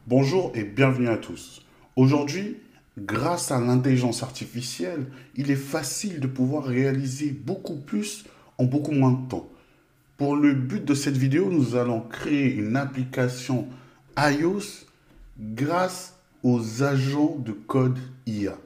Bonjour et bienvenue à tous. Aujourd'hui, grâce à l'intelligence artificielle, il est facile de pouvoir réaliser beaucoup plus en beaucoup moins de temps. Pour le but de cette vidéo, nous allons créer une application iOS grâce aux agents de code IA,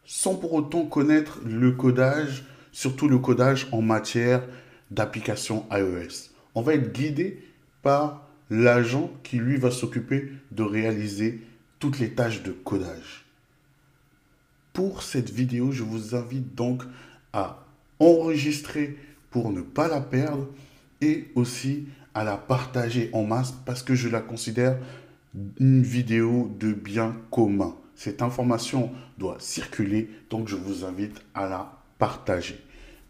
sans pour autant connaître le codage, surtout le codage en matière d'application iOS. On va être guidé par l'agent qui, lui, va s'occuper de réaliser toutes les tâches de codage. Pour cette vidéo, je vous invite donc à enregistrer pour ne pas la perdre et aussi à la partager en masse parce que je la considère une vidéo de bien commun. Cette information doit circuler, donc je vous invite à la partager.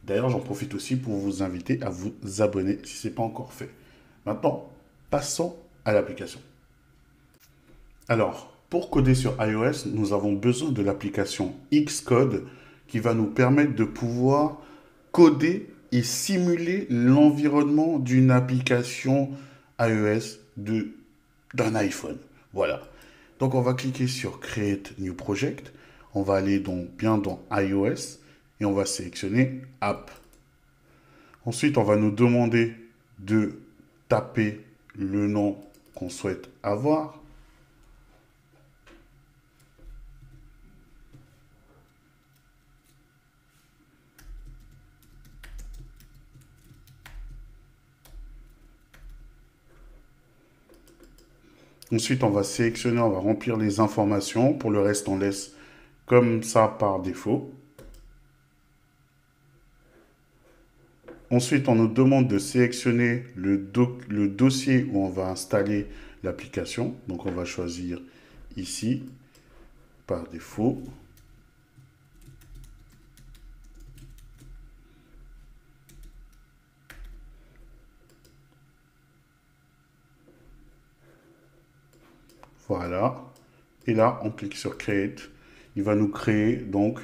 D'ailleurs, j'en profite aussi pour vous inviter à vous abonner si ce n'est pas encore fait. Maintenant, passons à l'application. Alors, pour coder sur iOS, nous avons besoin de l'application Xcode qui va nous permettre de pouvoir coder et simuler l'environnement d'une application iOS d'un iPhone. Voilà. Donc, on va cliquer sur Create New Project. On va aller bien dans iOS et on va sélectionner App. Ensuite, on va nous demander de taper le nom qu'on souhaite avoir. Ensuite, on va sélectionner, on va remplir les informations. Pour le reste, on laisse comme ça par défaut. Ensuite, on nous demande de sélectionner le dossier où on va installer l'application. Donc, on va choisir ici, par défaut. Voilà. Et là, on clique sur Create. Il va nous créer donc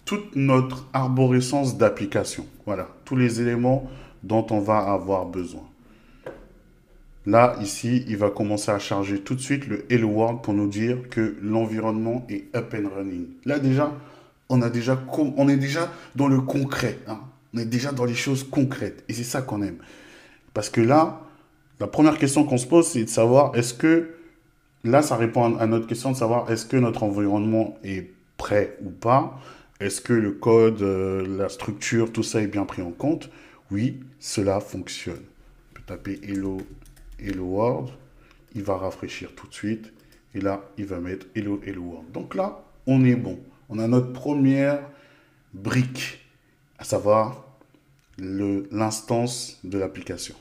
toute notre arborescence d'application. Voilà, tous les éléments dont on va avoir besoin. Là, ici, il va commencer à charger tout de suite le Hello World pour nous dire que l'environnement est up and running. Là, déjà, on est déjà dans le concret. Hein. On est déjà dans les choses concrètes. Et c'est ça qu'on aime. Parce que là, la première question qu'on se pose, c'est de savoir est-ce que, là, ça répond à notre question de savoir est-ce que notre environnement est prêt ou pas. Est-ce que le code, la structure, tout ça est bien pris en compte? Oui, cela fonctionne. On peut taper Hello World. Il va rafraîchir tout de suite. Et là, il va mettre Hello World. Donc là, on est bon. On a notre première brique, à savoir l'instance de l'application.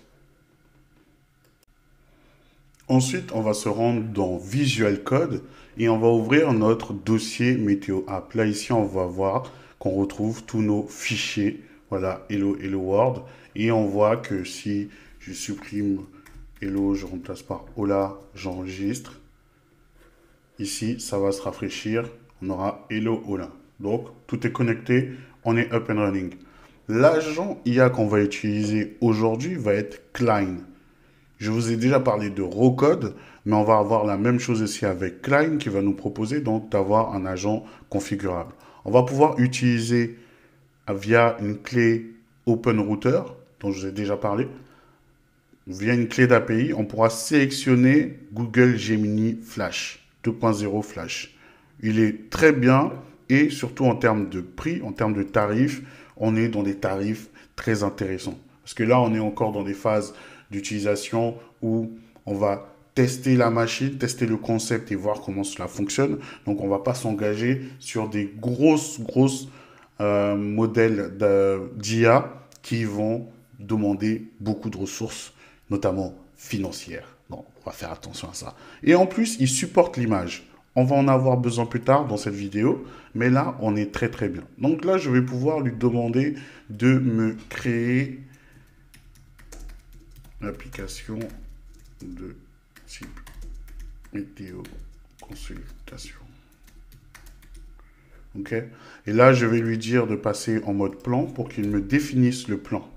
Ensuite, on va se rendre dans Visual Code et on va ouvrir notre dossier météo app. Là, ici, on va voir qu'on retrouve tous nos fichiers. Voilà, Hello World. Et on voit que si je supprime Hello, je remplace par Hola, j'enregistre. Ici, ça va se rafraîchir. On aura Hello Hola. Donc, tout est connecté. On est up and running. L'agent IA qu'on va utiliser aujourd'hui va être Klein. Je vous ai déjà parlé de Rocode, mais on va avoir la même chose ici avec Klein qui va nous proposer donc d'avoir un agent configurable. On va pouvoir utiliser via une clé OpenRouter, dont je vous ai déjà parlé. Via une clé d'API, on pourra sélectionner Google Gemini Flash 2.0 Flash. Il est très bien et surtout en termes de prix, en termes de tarifs, on est dans des tarifs très intéressants. Parce que là, on est encore dans des phases d'utilisation où on va tester la machine, tester le concept et voir comment cela fonctionne. Donc, on ne va pas s'engager sur des grosses modèles d'IA qui vont demander beaucoup de ressources, notamment financières. Donc, on va faire attention à ça. Et en plus, il supporte l'image. On va en avoir besoin plus tard dans cette vidéo, mais là, on est très bien. Donc là, je vais pouvoir lui demander de me créer l'application de type météo consultation. Ok. Et là, je vais lui dire de passer en mode plan pour qu'il me définisse le plan.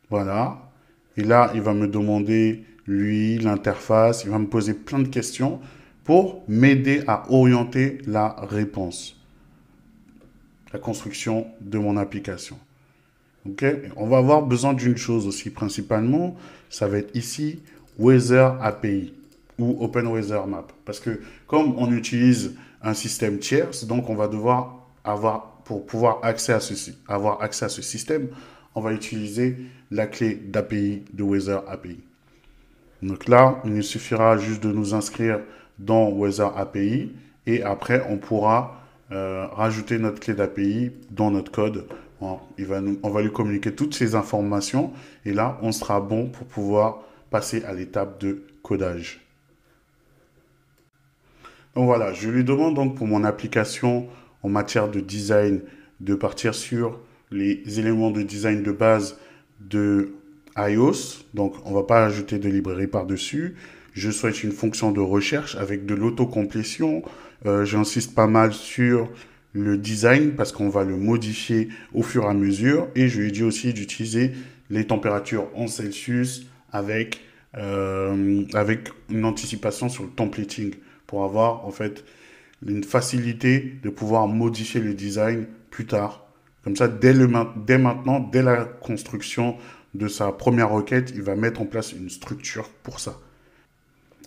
Voilà. Et là, il va me demander, lui, l'interface. Il va me poser plein de questions pour m'aider à orienter la réponse, la construction de mon application. Ok? On va avoir besoin d'une chose aussi, principalement, ça va être ici, Weather API ou Open Weather Map. Parce que comme on utilise un système tierce, donc on va devoir avoir, pour pouvoir avoir accès à ce système, on va utiliser la clé d'API de Weather API. Donc là, il nous suffira juste de nous inscrire dans Weather API et après, on pourra rajouter notre clé d'API dans notre code. On va lui communiquer toutes ces informations et là, on sera bon pour pouvoir passer à l'étape de codage. Donc voilà, je lui demande donc pour mon application en matière de design de partir sur les éléments de design de base de iOS. Donc on ne va pas ajouter de librairie par-dessus. Je souhaite une fonction de recherche avec de l'autocomplétion. J'insiste pas mal sur le design parce qu'on va le modifier au fur et à mesure. Et je lui dis aussi d'utiliser les températures en Celsius avec une anticipation sur le templating pour avoir en fait une facilité de pouvoir modifier le design plus tard. Comme ça, dès maintenant, dès la construction de sa première requête, il va mettre en place une structure pour ça.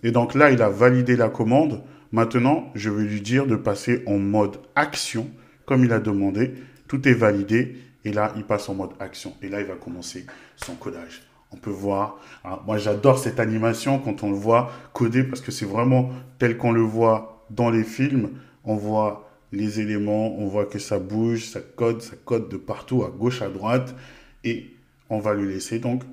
Et donc là, il a validé la commande. Maintenant, je vais lui dire de passer en mode action, comme il a demandé. Tout est validé. Et là, il passe en mode action. Et là, il va commencer son codage. On peut voir. Hein, moi, j'adore cette animation quand on le voit coder parce que c'est vraiment tel qu'on le voit dans les films. On voit les éléments, on voit que ça bouge, ça code de partout, à gauche, à droite. Et on va le laisser donc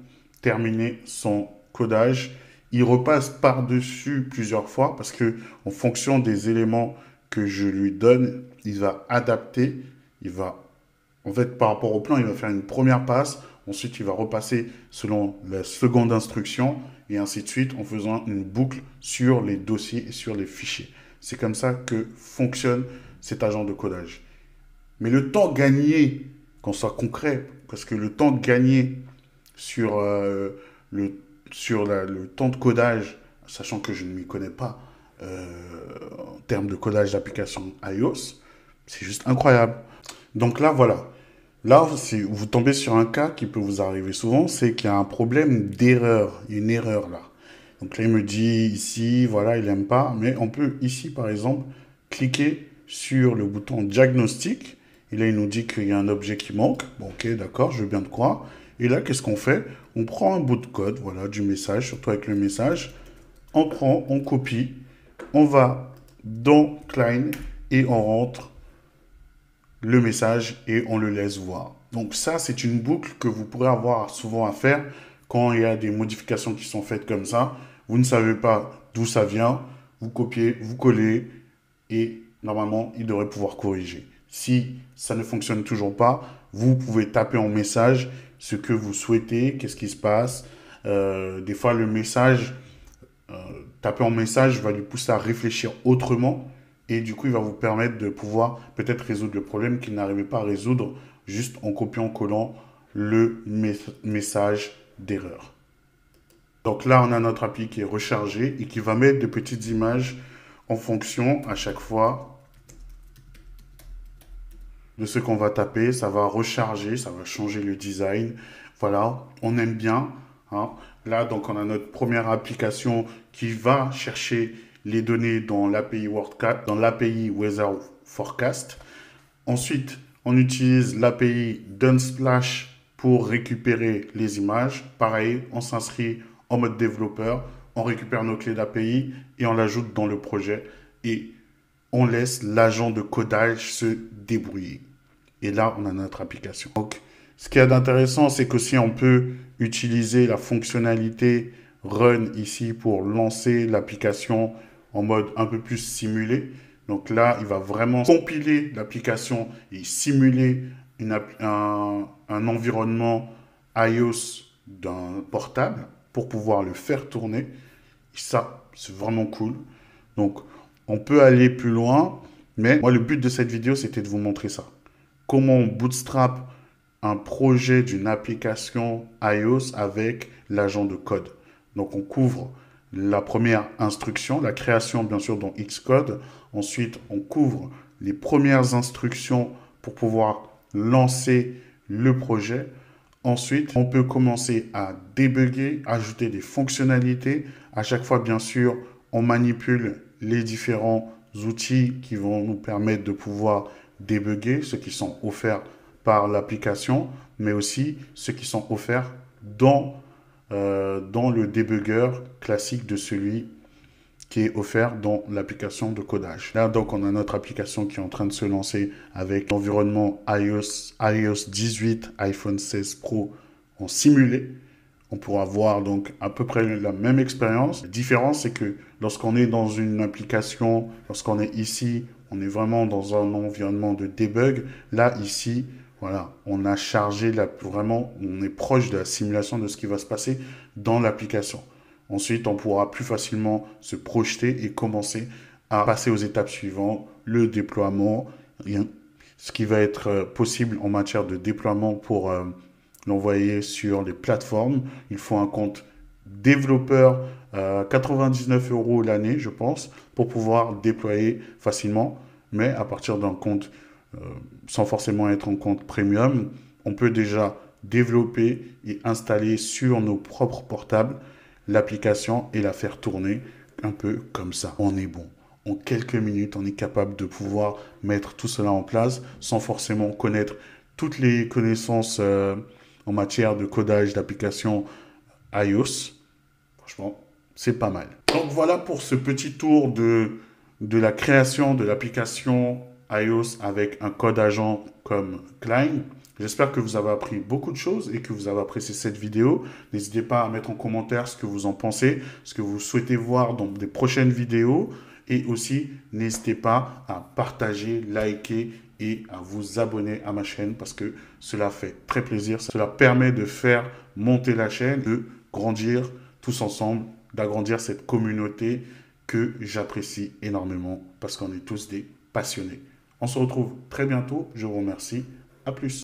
terminer son codage. Il repasse par-dessus plusieurs fois parce que en fonction des éléments que je lui donne, il va adapter, en fait, par rapport au plan, il va faire une première passe, ensuite il va repasser selon la seconde instruction et ainsi de suite en faisant une boucle sur les dossiers et sur les fichiers. C'est comme ça que fonctionne cet agent de codage. Mais le temps gagné, qu'on soit concret, parce que le temps gagné sur le temps de codage, sachant que je ne m'y connais pas en termes de codage d'application iOS, c'est juste incroyable. Donc là, voilà. Là, si vous tombez sur un cas qui peut vous arriver souvent, c'est qu'il y a un problème d'erreur, une erreur là. Donc là, il me dit ici, voilà, il n'aime pas, mais on peut ici, par exemple, cliquer sur le bouton diagnostic. Et là, il nous dit qu'il y a un objet qui manque. Bon, ok, d'accord, je veux bien te croire. Et là, qu'est-ce qu'on fait? On prend un bout de code, voilà, du message, surtout avec le message. On prend, on copie, on va dans Cline et on rentre le message et on le laisse voir. Donc ça, c'est une boucle que vous pourrez avoir souvent à faire quand il y a des modifications qui sont faites comme ça. Vous ne savez pas d'où ça vient, vous copiez, vous collez et normalement, il devrait pouvoir corriger. Si ça ne fonctionne toujours pas, vous pouvez taper en message ce que vous souhaitez, qu'est-ce qui se passe. Des fois, le message, taper en message va lui pousser à réfléchir autrement et du coup, il va vous permettre de pouvoir peut-être résoudre le problème qu'il n'arrivait pas à résoudre juste en copiant-collant le message d'erreur. Donc là, on a notre appli qui est rechargé et qui va mettre de petites images en fonction à chaque fois de ce qu'on va taper. Ça va recharger, ça va changer le design. Voilà, on aime bien. Hein. Là, donc, on a notre première application qui va chercher les données dans l'API Weather Forecast. Ensuite, on utilise l'API d'Unsplash pour récupérer les images. Pareil, on s'inscrit en mode développeur, on récupère nos clés d'API et on l'ajoute dans le projet et on laisse l'agent de codage se débrouiller. Et là, on a notre application. Donc, ce qu'il y a d'intéressant, c'est qu'aussi on peut utiliser la fonctionnalité Run ici pour lancer l'application en mode un peu plus simulé. Donc là, il va vraiment compiler l'application et simuler un environnement iOS d'un portable pour pouvoir le faire tourner. Et ça, c'est vraiment cool. Donc, on peut aller plus loin, mais moi, le but de cette vidéo, c'était de vous montrer ça. Comment on bootstrap un projet d'une application iOS avec l'agent de code. Donc, on couvre la première instruction, la création bien sûr dans Xcode. Ensuite, on couvre les premières instructions pour pouvoir lancer le projet. Ensuite, on peut commencer à débugger, ajouter des fonctionnalités. À chaque fois, bien sûr, on manipule les différents outils qui vont nous permettre de pouvoir débugger, ceux qui sont offerts par l'application, mais aussi ceux qui sont offerts dans le débugger classique de celui qui est offert dans l'application de codage. Là, donc, on a notre application qui est en train de se lancer avec l'environnement iOS 18, iPhone 16 Pro en simulé. On pourra voir donc à peu près la même expérience. La différence, c'est que lorsqu'on est dans une application, lorsqu'on est ici, on est vraiment dans un environnement de debug. Là, ici, voilà, on a chargé, vraiment, on est proche de la simulation de ce qui va se passer dans l'application. Ensuite, on pourra plus facilement se projeter et commencer à passer aux étapes suivantes, le déploiement, ce qui va être possible en matière de déploiement pour l'envoyer sur les plateformes. Il faut un compte développeur, 99 € l'année, je pense, pour pouvoir déployer facilement. Mais à partir d'un compte, sans forcément être en compte premium, on peut déjà développer et installer sur nos propres portables l'application et la faire tourner un peu comme ça. On est bon. En quelques minutes, on est capable de pouvoir mettre tout cela en place sans forcément connaître toutes les connaissances en matière de codage d'application iOS. Franchement, c'est pas mal. Donc voilà pour ce petit tour de la création de l'application iOS avec un code agent comme Cline. J'espère que vous avez appris beaucoup de choses et que vous avez apprécié cette vidéo. N'hésitez pas à mettre en commentaire ce que vous en pensez, ce que vous souhaitez voir dans des prochaines vidéos. Et aussi, n'hésitez pas à partager, liker et à vous abonner à ma chaîne parce que cela fait très plaisir. Cela permet de faire monter la chaîne, de grandir tous ensemble, d'agrandir cette communauté que j'apprécie énormément parce qu'on est tous des passionnés. On se retrouve très bientôt. Je vous remercie. À plus.